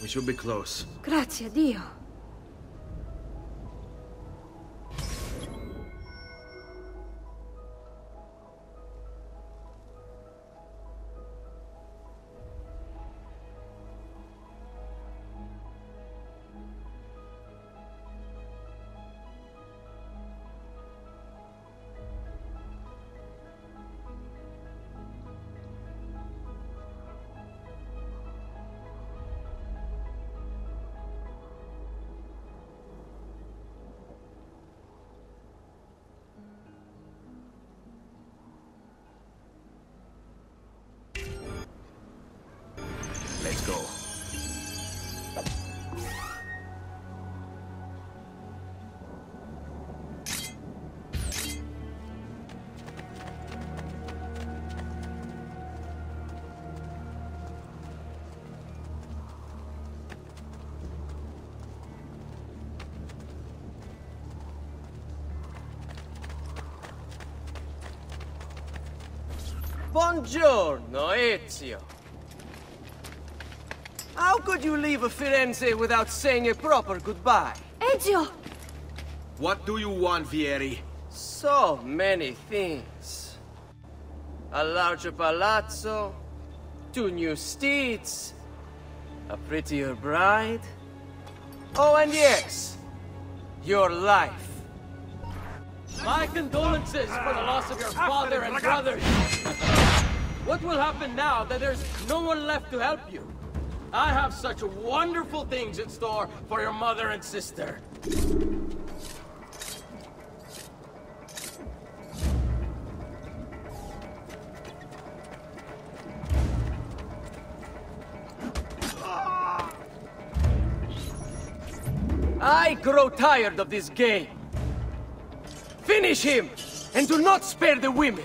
We should be close. Grazie a Dio. Let's go. Buongiorno, Ezio. How could you leave Firenze without saying a proper goodbye? Ezio! What do you want, Vieri? So many things. A larger palazzo, 2 new steeds, a prettier bride. Oh, and yes, your life. My condolences for the loss of your father and brothers. What will happen now that there's no one left to help you? I have such wonderful things in store for your mother and sister. I grow tired of this game. Finish him, and do not spare the women.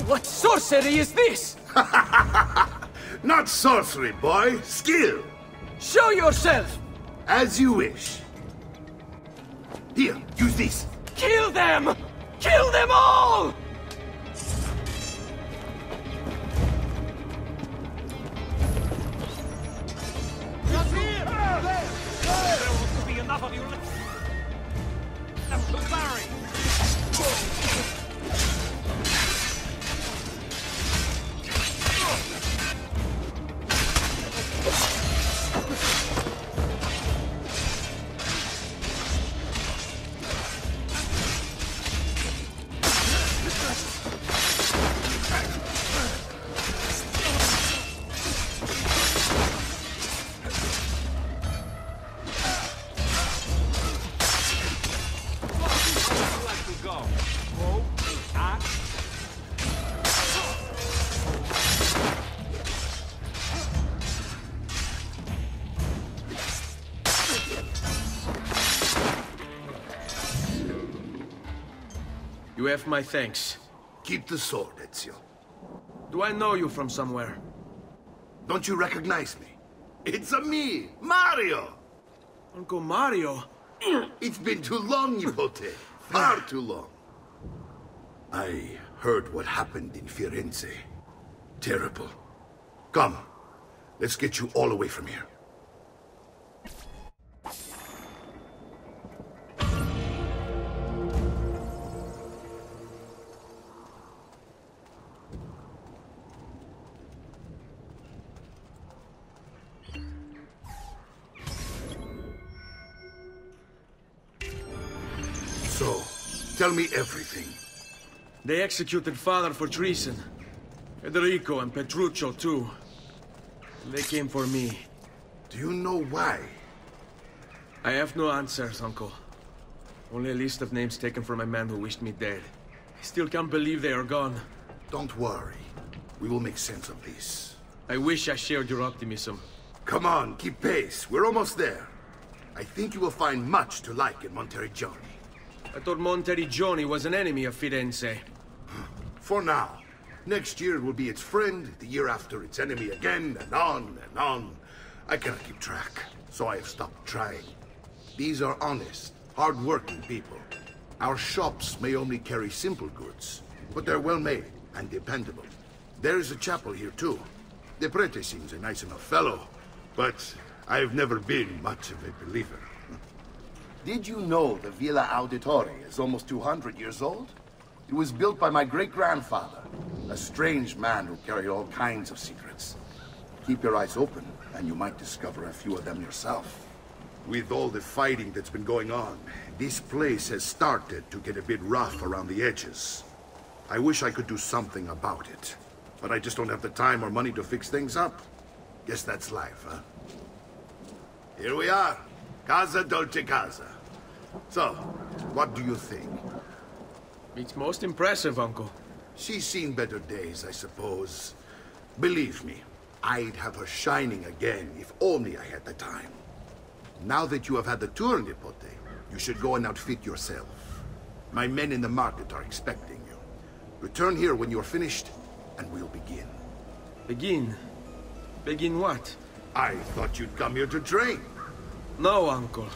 What sorcery is this? Not sorcery, boy. Skill. Show yourself! As you wish. Here, use this. Kill them! Kill them all! There ought to be enough of you left to marry. You have my thanks. Keep the sword, Ezio. Do I know you from somewhere? Don't you recognize me? It's a me, Mario! Uncle Mario? It's been too long, Nipote. Far too long. I heard what happened in Firenze. Terrible. Come, let's get you all away from here. So, tell me everything. They executed father for treason. Federico and Petruccio, too. They came for me. Do you know why? I have no answers, Uncle. Only a list of names taken from a man who wished me dead. I still can't believe they are gone. Don't worry. We will make sense of this. I wish I shared your optimism. Come on, keep pace. We're almost there. I think you will find much to like in Monteriggioni. I thought Monteriggioni was an enemy of Firenze. For now. Next year it will be its friend, the year after its enemy again, and on and on. I cannot keep track, so I have stopped trying. These are honest, hard-working people. Our shops may only carry simple goods, but they're well made and dependable. There is a chapel here too. The prete seems a nice enough fellow, but I've never been much of a believer. Did you know the Villa Auditore is almost 200 years old? It was built by my great-grandfather, a strange man who carried all kinds of secrets. Keep your eyes open, and you might discover a few of them yourself. With all the fighting that's been going on, this place has started to get a bit rough around the edges. I wish I could do something about it, but I just don't have the time or money to fix things up. Guess that's life, huh? Here we are. Casa Dolce Casa. So, what do you think? It's most impressive, Uncle. She's seen better days, I suppose. Believe me, I'd have her shining again if only I had the time. Now that you have had the tour, Nipote, you should go and outfit yourself. My men in the market are expecting you. Return here when you're finished, and we'll begin. Begin? Begin what? I thought you'd come here to train. No, Uncle.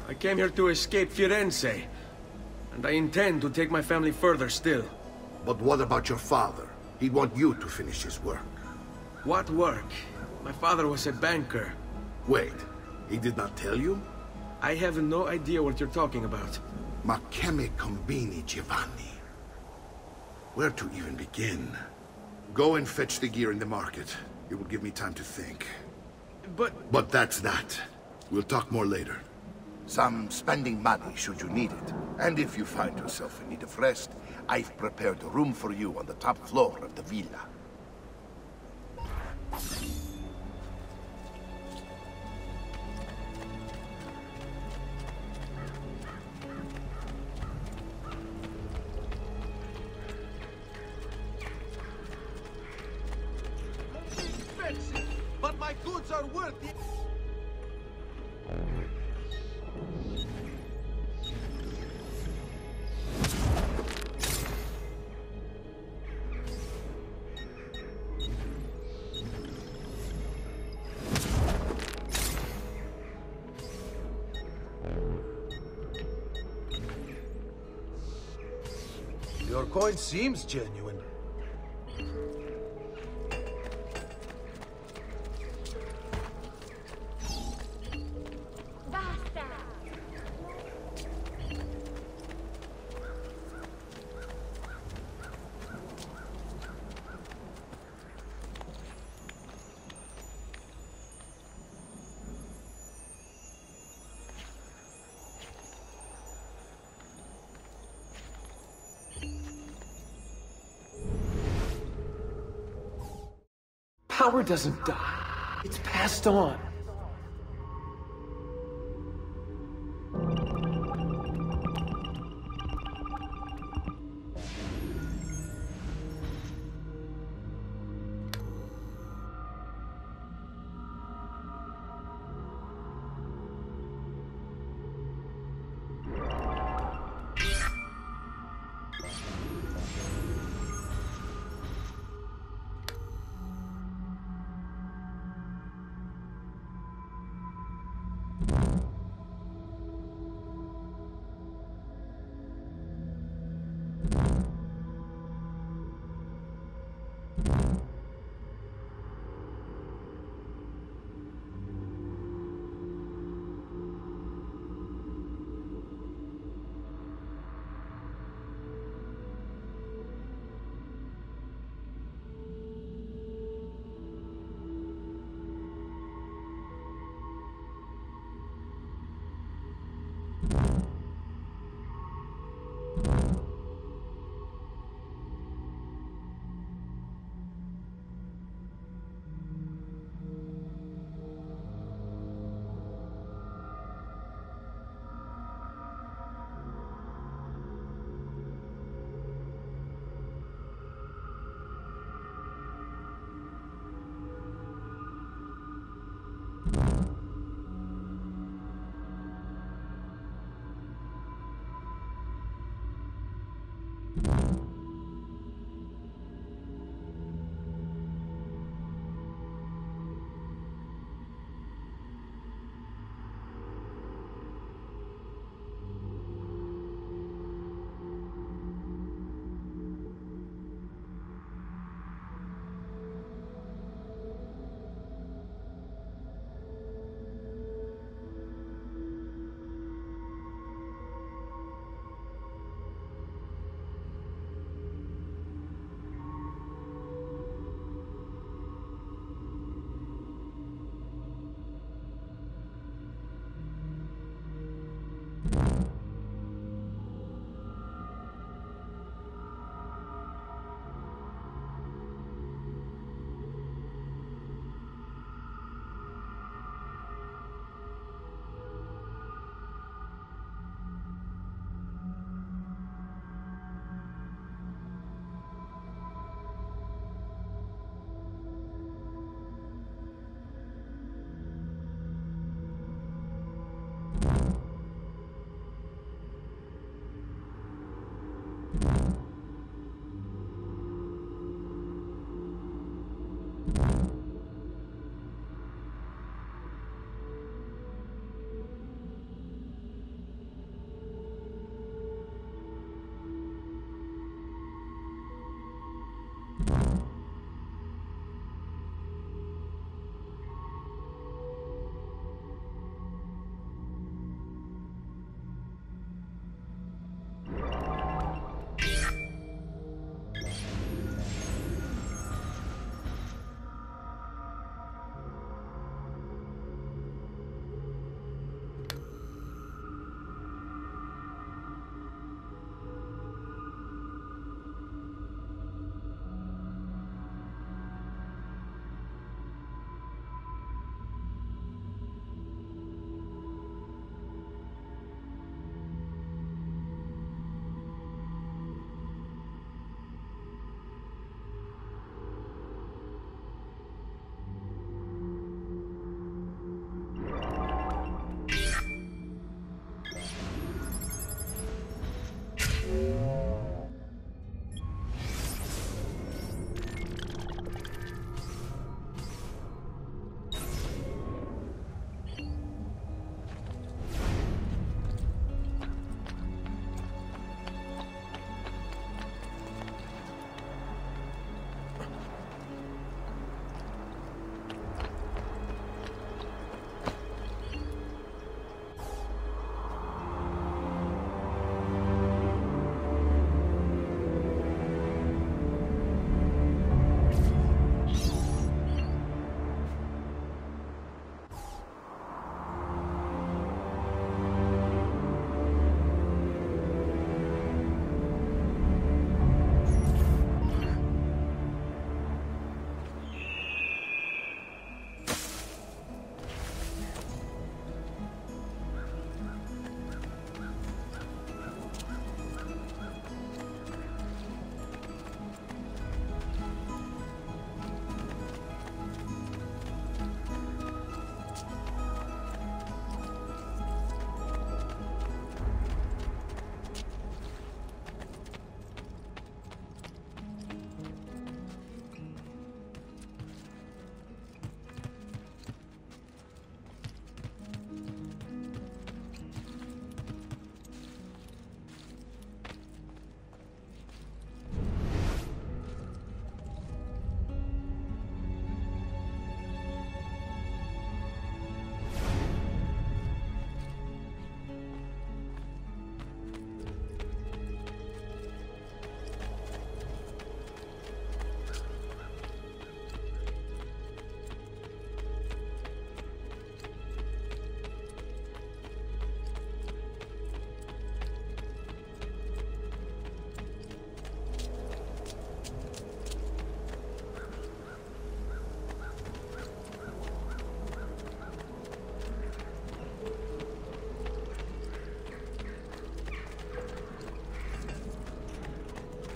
I came here to escape Firenze. And I intend to take my family further still. But what about your father? He'd want you to finish his work. What work? My father was a banker. Wait, he did not tell you? I have no idea what you're talking about. Ma che me combini, Giovanni? Where to even begin? Go and fetch the gear in the market. It will give me time to think. But that's that. We'll talk more later. Some spending money should you need it. And if you find yourself in need of rest, I've prepared a room for you on the top floor of the villa. But my goods are worth it. Your coin seems genuine. Power doesn't die. It's passed on.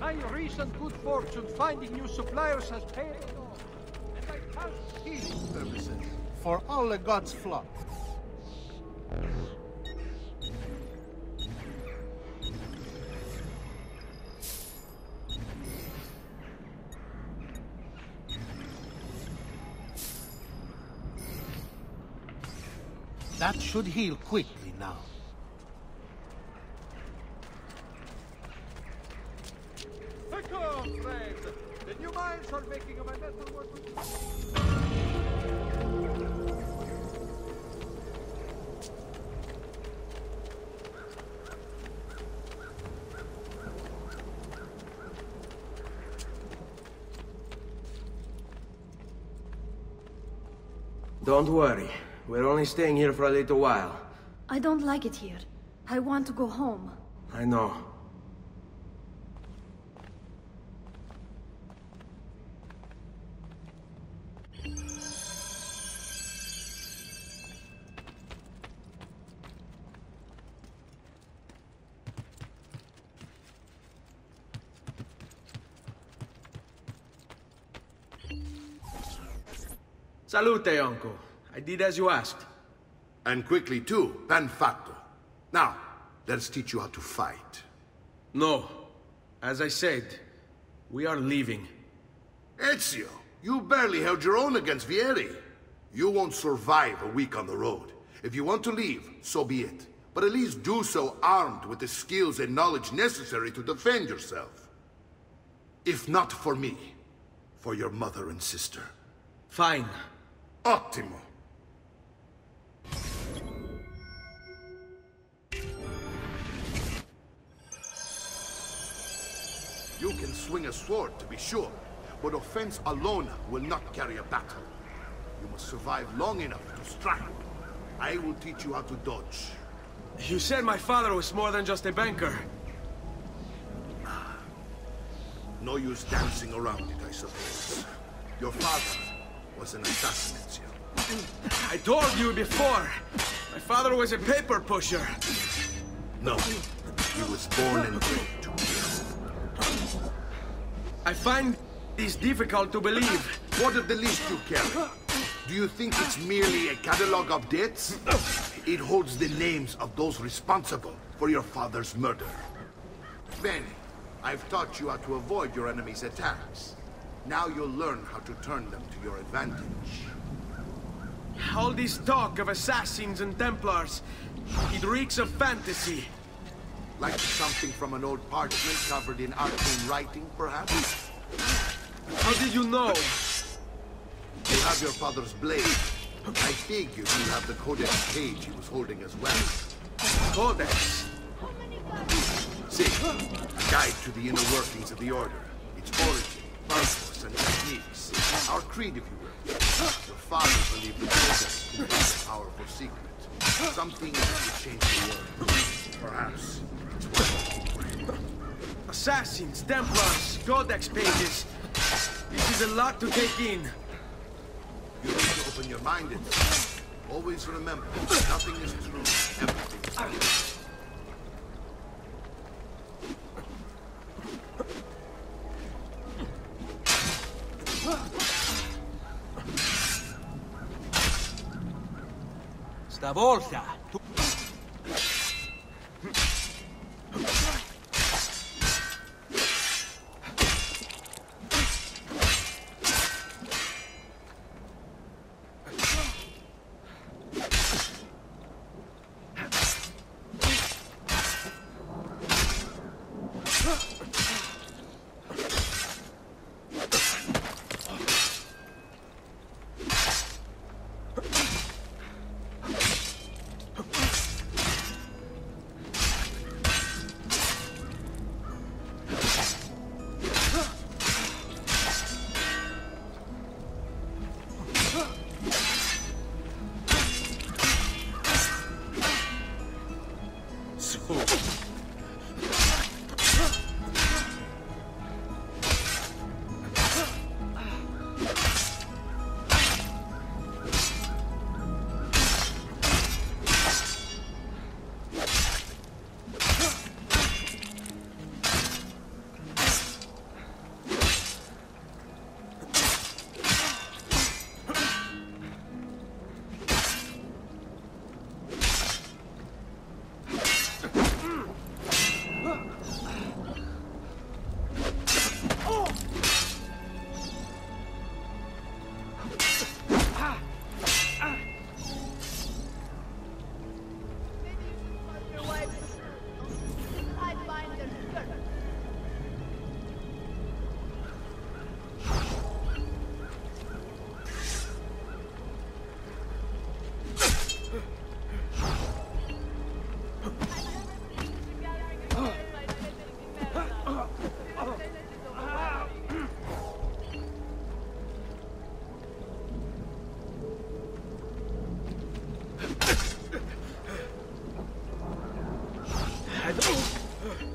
My recent good fortune finding new suppliers has paid off, and I can't healing purposes for all the gods' flock. That should heal quickly now. Come, friend! The new mines are making my metal work. Don't worry. We're only staying here for a little while. I don't like it here. I want to go home. I know. Salute, uncle. I did as you asked. And quickly too, ben fatto. Now, let's teach you how to fight. No. As I said, we are leaving. Ezio, you barely held your own against Vieri. You won't survive a week on the road. If you want to leave, so be it. But at least do so armed with the skills and knowledge necessary to defend yourself. If not for me, for your mother and sister. Fine. Ottimo. You can swing a sword, to be sure, but offense alone will not carry a battle. You must survive long enough to strike. I will teach you how to dodge. You said my father was more than just a banker. No use dancing around it, I suppose. Your father was an assassin, Ezio. I told you before. My father was a paper pusher. No, he was born and bred to kill. I find this difficult to believe. What of the list you carry? Do you think it's merely a catalog of debts? It holds the names of those responsible for your father's murder. Bene, I've taught you how to avoid your enemy's attacks. Now you'll learn how to turn them to your advantage. All this talk of assassins and Templars, it reeks of fantasy. Like something from an old parchment covered in arcane writing, perhaps? How did you know? You have your father's blade. I figured you have the codex page he was holding as well. Codex? See, a guide to the inner workings of the Order. Its origin, purpose, and techniques. Our creed, if you will. Your father believed the codex contained a powerful secret. Something that would change the world. Perhaps it's one. Assassins, Templars, Codex pages. This is a lot to take in. You need to open your mind and always remember, nothing is true, everything is false. Stavolta, tu...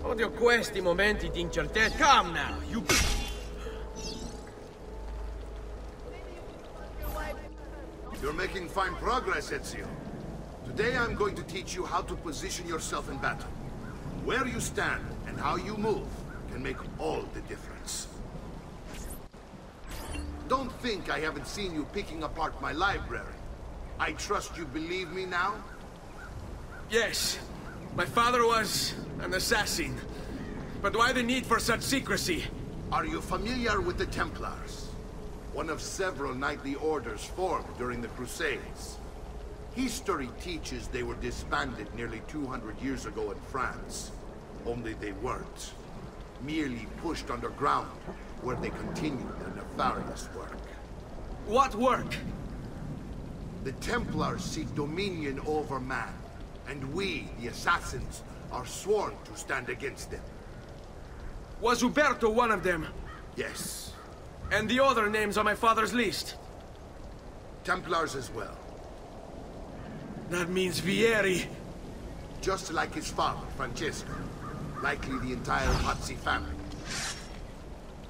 Odio questi momenti di incertezza. Come now, you... You're making fine progress, Ezio. Today I'm going to teach you how to position yourself in battle. Where you stand and how you move can make all the difference. Don't think I haven't seen you picking apart my library. I trust you believe me now? Yes. My father was an assassin. But why the need for such secrecy? Are you familiar with the Templars? One of several knightly orders formed during the Crusades. History teaches they were disbanded nearly 200 years ago in France. Only they weren't. Merely pushed underground, where they continued their nefarious work. What work? The Templars seek dominion over man, and we, the assassins, are sworn to stand against them. Was Uberto one of them? Yes. And the other names on my father's list? Templars as well. That means Vieri. Just like his father, Francesco. Likely the entire Pazzi family.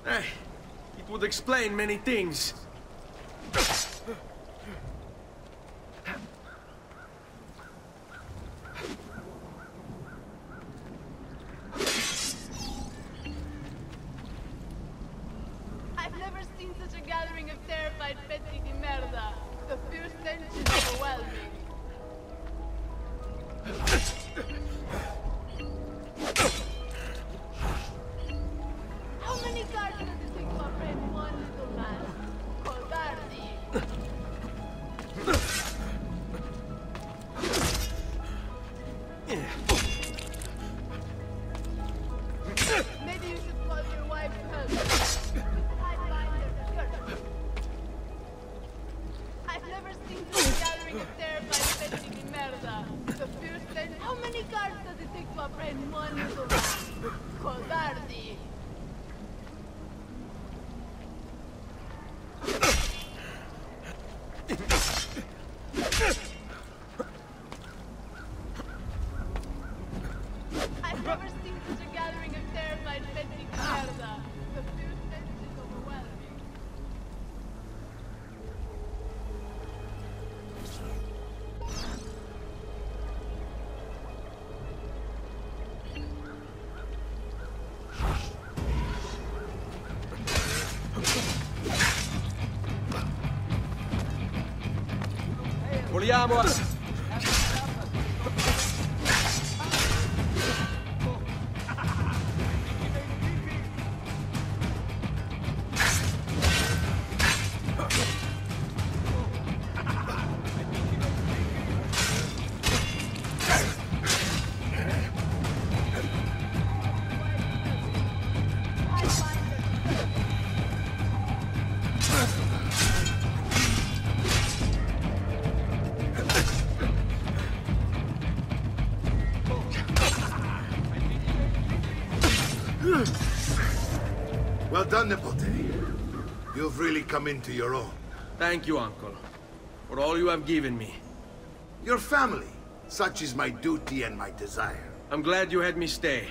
It would explain many things. I've never seen such a gathering of terrified pezzi di merda. The fierce tension is overwhelming. How many cards does it take to apprehend one little man? Codardi. Maybe you should call your wife to help. I've never seen such a gathering of terrified pezzi di merda. The fierce tension. How many cards does it take to apprehend one little man? Codardi. I've never seen such a gathering of terrified pezzi di merda. The fierce tension is overwhelming. Vogliamo a... Well done, Nipote. You've really come into your own. Thank you, Uncle, for all you have given me. Your family. Such is my duty and my desire. I'm glad you had me stay.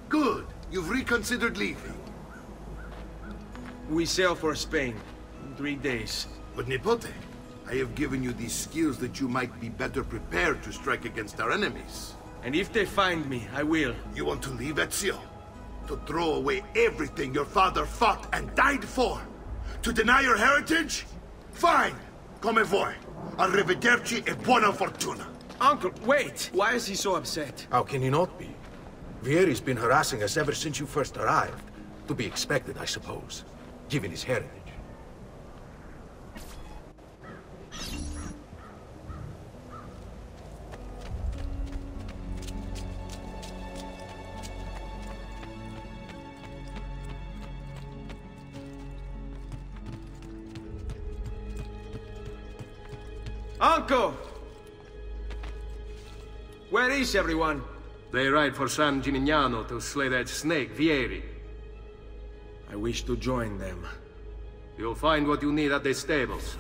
Good. You've reconsidered leaving. We sail for Spain in 3 days. But Nipote, I have given you these skills that you might be better prepared to strike against our enemies. And if they find me, I will. You want to leave Ezio? To throw away everything your father fought and died for? To deny your heritage? Fine! Come vuoi. Arrivederci e buona fortuna. Uncle, wait! Why is he so upset? How can he not be? Vieri's been harassing us ever since you first arrived. To be expected, I suppose, given his heritage. Uncle! Where is everyone? They ride for San Gimignano to slay that snake, Vieri. I wish to join them. You'll find what you need at the stables.